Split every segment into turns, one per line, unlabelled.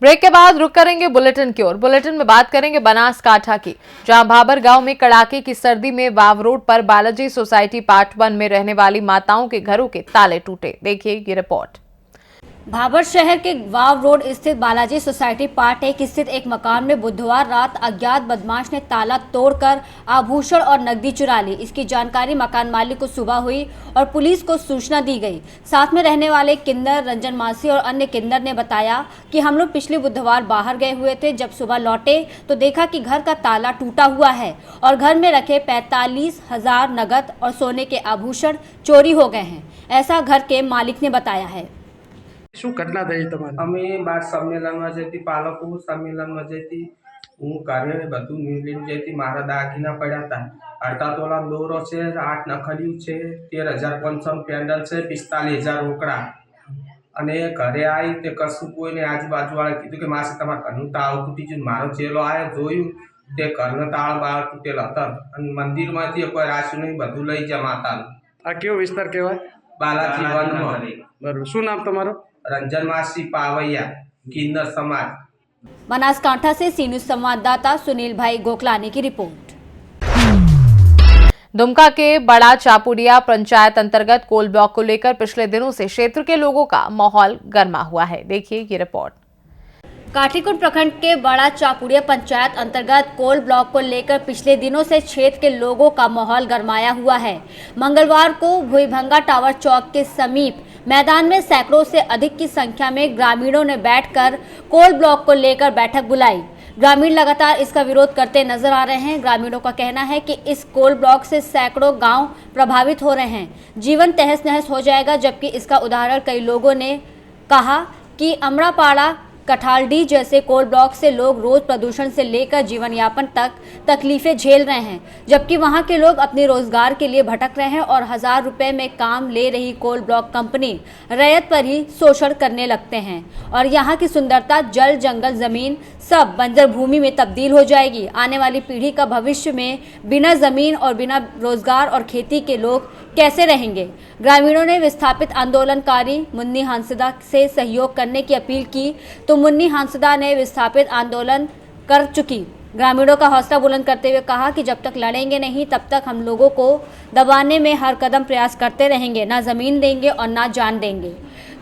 Break के बाद रुक करेंगे बुलेटिन की ओर। बुलेटिन में बात करेंगे बनासकांठा की, जहां भाबर गांव में कड़ाके की सर्दी में वाव रोड पर बालाजी सोसाइटी पार्ट 1 में रहने वाली माताओं के घरों के ताले टूटे। देखिए ये रिपोर्ट।
भाबर शहर के वाव रोड स्थित बालाजी सोसाइटी पार्ट 1 स्थित एक मकान में बुधवार रात अज्ञात बदमाश ने ताला तोड़कर आभूषण और नकदी चुरा ली। इसकी जानकारी मकान मालिक को सुबह हुई और पुलिस को सूचना दी गई। साथ में रहने वाले किन्नर, रंजन मासी और अन्य किन्नर ने बताया कि हम लोग पिछले बुधवार बाहर गए हुए थे। जब सुबह लौटे तो देखा कि घर का ताला टूटा हुआ है और घर में रखे 45,000 नगद और सोने के आभूषण चोरी हो गए हैं, ऐसा घर के मालिक ने बताया है।
શું ઘટના થઈ તમારી?
અમે બાર સંમેલનમાં જતી, પાલકો સંમેલનમાં જતી, હું ઘરે બધું લઈને જતી, મારા દાગીના પડ્યા હતા, અડધા તોલા દોરો છે, 8 નખડીયું છે, 13,500 પેન્ડલ છે, 45,000 રોકડા અને ઘરે આવી તે કશું કોઈને આજુબાજુવાળા કીધું કે માસી તમારા ઘરનું તાળું તૂટી ગયું। મારો ચેલો આવ્યો, જોયું તે ઘરનો તાળો બાળ તૂટેલો હતો અને મંદિરમાંથી કોઈ રાખ્યું નહીં, બધું લઈ ગયા માતાનું।
આ કેવો વિસ્તાર કહેવાય?
બાલાજી વનમાં।
બરાબર, શું નામ તમારું?
रंजन मासी पावैया, किन्नर समाज।
बनासकांठा से सी न्यूज़ संवाददाता सुनील भाई गोखलानी की रिपोर्ट।
दुमका के बड़ा चापुड़िया पंचायत अंतर्गत कोल ब्लॉक को लेकर पिछले दिनों से क्षेत्र के लोगों का माहौल गर्मा हुआ है। देखिए ये रिपोर्ट।
काठीकुंड प्रखंड के बड़ा चापुड़िया पंचायत अंतर्गत कोल ब्लॉक को लेकर पिछले दिनों से क्षेत्र के लोगों का माहौल गरमाया हुआ है। मंगलवार को भुईभंगा टावर चौक के समीप मैदान में सैकड़ों से अधिक की संख्या में ग्रामीणों ने बैठकर कोल ब्लॉक को लेकर बैठक बुलाई। ग्रामीण लगातार इसका विरोध करते नजर आ रहे हैं। ग्रामीणों का कहना है कि इस कोल ब्लॉक से सैकड़ों गांव प्रभावित हो रहे हैं, जीवन तहस नहस हो जाएगा। जबकि इसका उदाहरण कई लोगों ने कहा कि अमरापाड़ा, कठालडी जैसे कोल ब्लॉक से लोग रोज प्रदूषण से लेकर जीवन यापन तक तकलीफें झेल रहे हैं, जबकि वहां के लोग अपने रोजगार के लिए भटक रहे हैं और 1000 रुपए में काम ले रही कोल ब्लॉक कंपनी रैयत पर ही शोषण करने लगते हैं और यहां की सुंदरता, जल, जंगल, जमीन सब बंजर भूमि में तब्दील हो जाएगी। आने वाली पीढ़ी का भविष्य में बिना जमीन और बिना रोजगार और खेती के लोग कैसे रहेंगे। ग्रामीणों ने विस्थापित आंदोलनकारी मुन्नी हांसदा से सहयोग करने की अपील की तो मुन्नी हांसदा ने विस्थापित आंदोलन कर चुकी ग्रामीणों का हौसला बुलंद करते हुए कहा कि जब तक लड़ेंगे नहीं तब तक हम लोगों को दबाने में हर कदम प्रयास करते रहेंगे, ना जमीन देंगे और ना जान देंगे।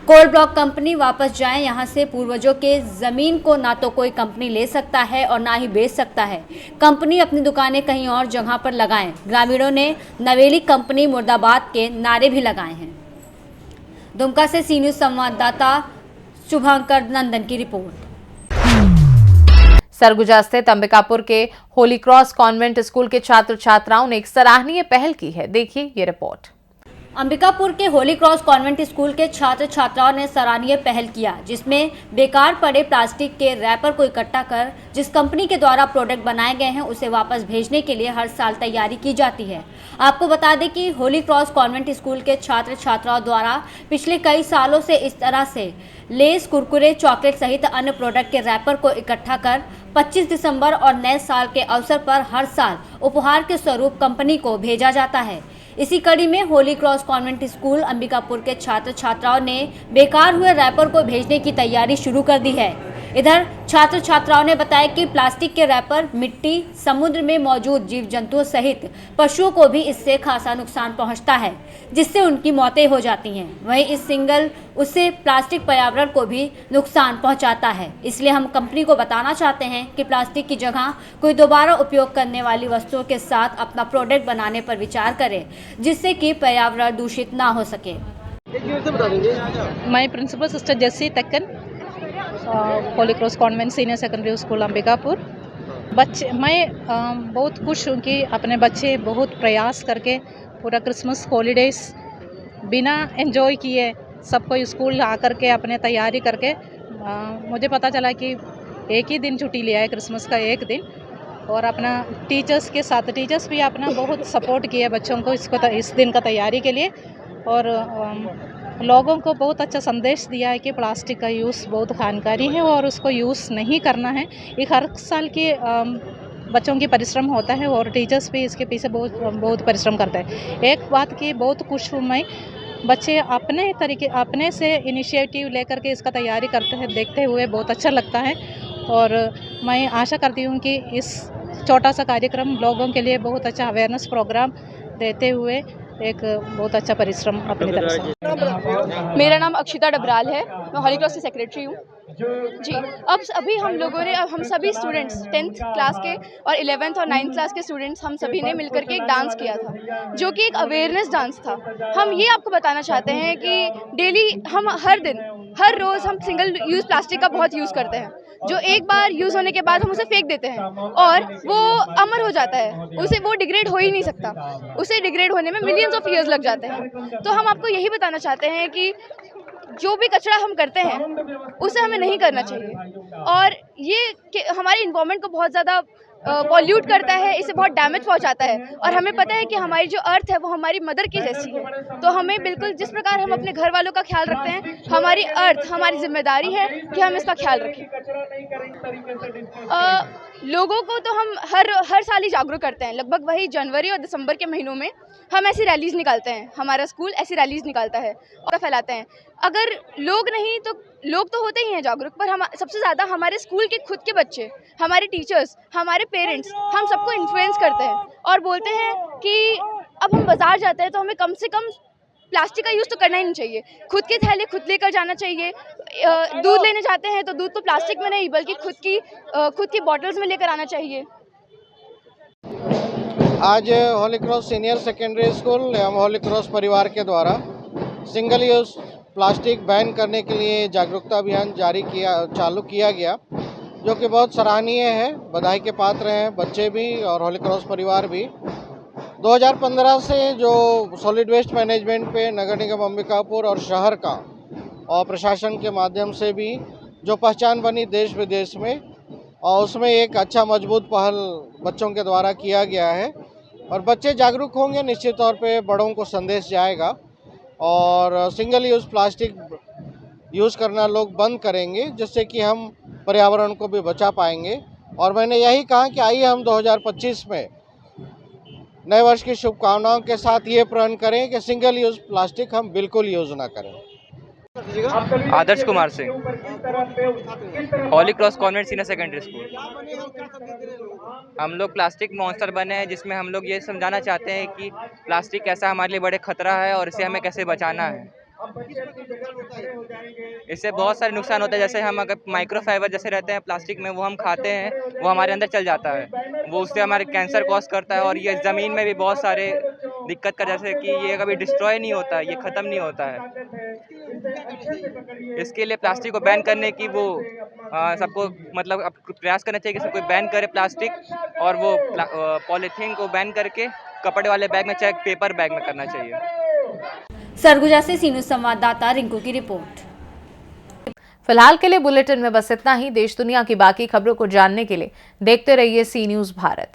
कोल ब्लॉक कंपनी वापस जाए, यहाँ से पूर्वजों के जमीन को ना तो कोई कंपनी ले सकता है और ना ही बेच सकता है। कंपनी अपनी दुकानें कहीं और जगह पर लगाएं। ग्रामीणों ने नवेली कंपनी मुर्दाबाद के नारे भी लगाए हैं। दुमका से सी न्यूज़ संवाददाता शुभांकर नंदन की रिपोर्ट।
सरगुजा स्थित अंबिकापुर के होली क्रॉस कॉन्वेंट स्कूल के छात्र छात्राओं ने एक सराहनीय पहल की है। देखिए ये रिपोर्ट।
अंबिकापुर के होली क्रॉस कॉन्वेंट स्कूल के छात्र छात्राओं ने सराहनीय पहल किया, जिसमें बेकार पड़े प्लास्टिक के रैपर को इकट्ठा कर जिस कंपनी के द्वारा प्रोडक्ट बनाए गए हैं उसे वापस भेजने के लिए हर साल तैयारी की जाती है। आपको बता दें कि होली क्रॉस कॉन्वेंट स्कूल के छात्र छात्राओं द्वारा पिछले कई सालों से इस तरह से लेस, कुरकुरे, चॉकलेट सहित अन्य प्रोडक्ट के रैपर को इकट्ठा कर 25 दिसंबर और नए साल के अवसर पर हर साल उपहार के स्वरूप कंपनी को भेजा जाता है। इसी कड़ी में Holi Cross convent school Ambikapur के छात्र छात्राओं ने बेकार हुए रैपर को भेजने की तैयारी शुरू कर दी है। इधर छात्र छात्राओं ने बताया कि प्लास्टिक के रैपर मिट्टी, समुद्र में मौजूद जीव जंतुओं सहित पशुओं को भी इससे खासा नुकसान पहुंचता है, जिससे उनकी मौतें हो जाती हैं। वहीं इस सिंगल उससे प्लास्टिक पर्यावरण को भी नुकसान पहुंचाता है। इसलिए हम कंपनी को बताना चाहते हैं कि प्लास्टिक की जगह कोई दोबारा उपयोग करने वाली वस्तुओं के साथ अपना प्रोडक्ट बनाने पर विचार करें, जिससे कि पर्यावरण दूषित ना हो सके।
मैं principal sister Jessy Takkan, Holy Cross Convent senior secondary school Ambikapur. बच्चे मैं बहुत खुश हूँ कि अपने बच्चे बहुत प्रयास करके पूरा क्रिसमस हॉलीडेज बिना एंजॉय किए सबको स्कूल आकर के अपने तैयारी करके मुझे पता चला कि एक ही दिन छुट्टी लिया है, क्रिसमस का एक दिन, और अपना टीचर्स के साथ टीचर्स भी अपना बहुत सपोर्ट किया बच्चों को इस दिन का तैयारी के लिए, और लोगों को बहुत अच्छा संदेश दिया है कि प्लास्टिक का यूज़ बहुत हानिकारी है और उसको यूज़ नहीं करना है। ये हर साल के बच्चों की परिश्रम होता है और टीचर्स भी इसके पीछे बहुत परिश्रम करते हैं। एक बात की बहुत खुश हूँ मैं, बच्चे अपने तरीके अपने से इनिशिएटिव लेकर के इसका तैयारी करते हैं, देखते हुए बहुत अच्छा लगता है। और मैं आशा करती हूँ कि इस छोटा सा कार्यक्रम लोगों के लिए बहुत अच्छा अवेयरनेस प्रोग्राम देते हुए एक बहुत अच्छा परिश्रम अपनी तरफ से।
मेरा नाम अक्षिता डबराल है, मैं हॉली क्रॉस की सेक्रेटरी हूँ जी। अब अभी हम सभी स्टूडेंट्स 10th क्लास के और 11th और 9th क्लास के स्टूडेंट्स हम सभी ने मिलकर के एक डांस किया था, जो कि एक अवेयरनेस डांस था। हम ये आपको बताना चाहते हैं कि डेली हम हर रोज़ हम सिंगल यूज़ प्लास्टिक का बहुत यूज़ करते हैं, जो एक बार यूज़ होने के बाद हम उसे फेंक देते हैं और वो अमर हो जाता है, उसे वो डिग्रेड हो ही नहीं सकता, उसे डिग्रेड होने में मिलियंस ऑफ ईयर्स लग जाते हैं। तो हम आपको यही बताना चाहते हैं कि जो भी कचरा हम करते हैं उसे हमें नहीं करना चाहिए, और ये हमारे इन्वायरमेंट को बहुत ज़्यादा पॉल्यूट करता है, इसे बहुत डैमेज पहुंचाता है। और हमें पता है कि हमारी जो अर्थ है वो हमारी मदर की जैसी है, तो हमें बिल्कुल जिस प्रकार हम अपने घर वालों का ख्याल रखते हैं, हमारी अर्थ हमारी जिम्मेदारी है कि हम इसका ख्याल रखें। लोगों को तो हम हर साल ही जागरूक करते हैं, लगभग वही जनवरी और दिसंबर के महीनों में हम ऐसी रैलीज निकालते हैं, हमारा स्कूल ऐसी रैलीज निकालता है और फैलाते हैं। अगर लोग नहीं तो लोग तो होते ही हैं जागरूक, पर हम सबसे ज़्यादा हमारे स्कूल के खुद के बच्चे, हमारे टीचर्स, हमारे पेरेंट्स, हम सबको इन्फ्लुएंस करते हैं और बोलते हैं कि अब हम बाज़ार जाते हैं तो हमें कम से कम प्लास्टिक का यूज़ तो करना ही नहीं चाहिए, खुद के थैले खुद लेकर जाना चाहिए। दूध लेने जाते हैं तो दूध तो प्लास्टिक में नहीं बल्कि खुद की बॉटल्स में लेकर आना चाहिए।
आज हॉली क्रॉस सीनियर सेकेंडरी स्कूल एवं हॉली क्रॉस परिवार के द्वारा सिंगल यूज़ प्लास्टिक बैन करने के लिए जागरूकता अभियान चालू किया गया, जो कि बहुत सराहनीय है, बधाई के पात्र हैं बच्चे भी और हॉली क्रॉस परिवार भी। 2015 से जो सॉलिड वेस्ट मैनेजमेंट पे नगर निगम अंबिकापुर और शहर का और प्रशासन के माध्यम से भी जो पहचान बनी देश विदेश में, और उसमें एक अच्छा मजबूत पहल बच्चों के द्वारा किया गया है और बच्चे जागरूक होंगे, निश्चित तौर पे बड़ों को संदेश जाएगा और सिंगल यूज़ प्लास्टिक यूज़ करना लोग बंद करेंगे, जिससे कि हम पर्यावरण को भी बचा पाएंगे। और मैंने यही कहा कि आइए हम 2025 में नए वर्ष की शुभकामनाओं के साथ ये प्रण करें कि सिंगल यूज़ प्लास्टिक हम बिल्कुल यूज़ ना करें।
Adarsh Kumar Singh, Holy Cross Convent senior secondary school. हम लोग प्लास्टिक मॉन्स्टर बने हैं, जिसमें हम लोग ये समझाना चाहते हैं कि प्लास्टिक कैसा हमारे लिए बड़े खतरा है और इसे हमें कैसे बचाना है। इससे बहुत सारे नुकसान होते हैं, जैसे हम अगर माइक्रोफाइबर जैसे रहते हैं प्लास्टिक में, वो हम खाते हैं, वो हमारे अंदर चल जाता है, वो उससे हमारे कैंसर कॉज करता है। और ये ज़मीन में भी बहुत सारे दिक्कत का, जैसे कि ये कभी डिस्ट्रॉय नहीं होता, ये ख़त्म नहीं होता है। इसके लिए प्लास्टिक को बैन करने की वो सबको मतलब अब प्रयास करना चाहिए कि सबको बैन करे प्लास्टिक, और वो पॉलीथीन को बैन करके कपड़े वाले बैग में चाहे पेपर बैग में करना चाहिए।
सरगुजा से सीनू संवाददाता रिंकू की रिपोर्ट।
फिलहाल के लिए बुलेटिन में बस इतना ही। देश दुनिया की बाकी खबरों को जानने के लिए देखते रहिए सी न्यूज़ भारत।